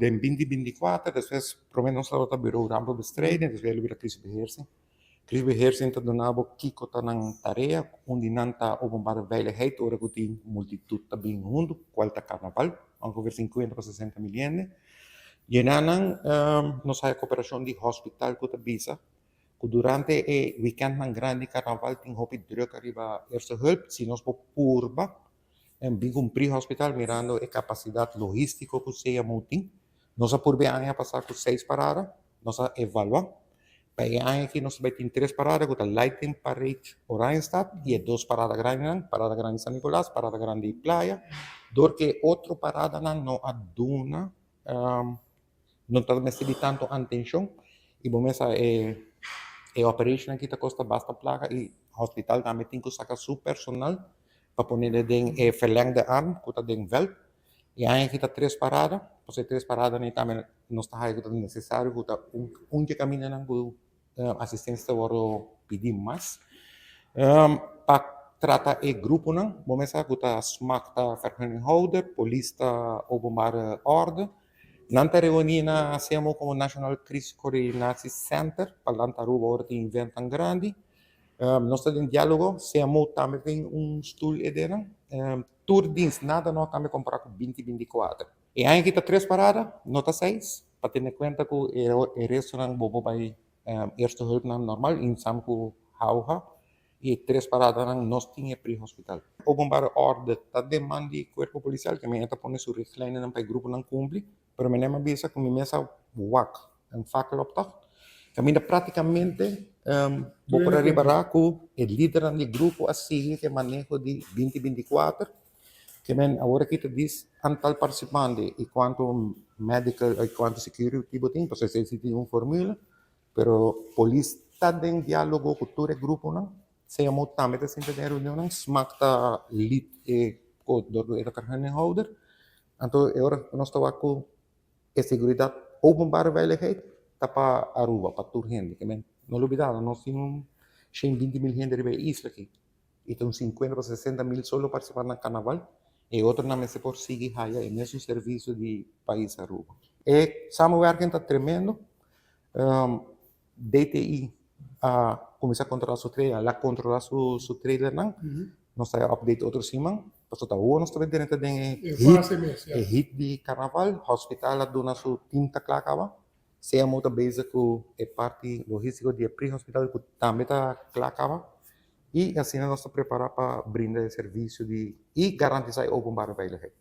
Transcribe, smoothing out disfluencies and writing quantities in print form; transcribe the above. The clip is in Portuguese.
In 2024, después promenos la rota bureau rambo bestreden, después el vira crisisbeheersing. Crisisbeheersing te donabo kiko tanang tarea, undinanta openbare veiligheid, ora kuti multitud tabing hundu, qualta carnaval, ongeveer 50 a 60 miljoen. Yenanang nos hay cooperación di hospital kuta bisa, que durante el weekend ng grande carnaval ting hopi druk arriba eerste hulp, si nos po purba, en bingum pre-hospital mirando a capacidade logística que seja mutim. Nós por bem a passar com 6 paradas, nós evaluar. Para a que nós vai ter 3 paradas, com a Lighting Parade Oranjestad e 2 paradas grandes, parada grande San Nicolás, parada grande Playa, dor que outra parada não aduna, não está necessitando tanto atenção, e bom essa é operation que está costa basta placa e hospital também tem que sacar seu personal para poner den verlengde arm, que den veld. E aí kita 3 paradas, você 3 paradas nem também não está aí que necessário, que caminho não que assistência voro pedir mais. Para tratar o grupo não, bom essa que tá smakta vergunninghouder, polista openbare orde. Nanta reunina siamo como National Crisis Coordination Center, para lantaruba ora tem evento grande. Nós estamos em diálogo, siamo também stoel edera. Tourdienst, nada nós também comprar com 2024. E aí kita 3 paradas, nota 6, para ter em conta que o resto não bobo vai eerste hulp não normal, in sam com hauha, e 3 paradas não nós tinha pre-hospital. Openbare orde, tá demande corpo policial, que me entra pone su richtlijnen não para grupo não cumpre, pero me nema bisa com me mesa wak, fakkel op toch. Camina praticamente vou para arribar com o líder do grupo assim que manejo de 2024, que agora kita diz antal participantes e quanto medical e quanto security tipo tem, porque se existe formula, pero polícia está em diálogo com todo o grupo não, se amo também está sempre em reunião não, smakta lead e com do carhanenhouder, então agora nós estamos com a segurança openbare veiligheid para Aruba, para Turgente, que não olvidado, nós temos 20 mil gente de isla aqui, e tem 50 a 60 mil solo participando no carnaval, e outro não se por seguir haya em mesmo serviço de país Aruba. E estamos working está tremendo, DTI começar a controlar seu trailer, lá controlar seu trailer não, nós está update outro simão, pastor tá nós também dentro de hit de carnaval, hospital lá dona seu tinta clacava. Saya mau bezig com a parte logística de pre-hospital que também está clacava e assim nós estamos preparados para brindar serviço de e garantizar a openbare veiligheid.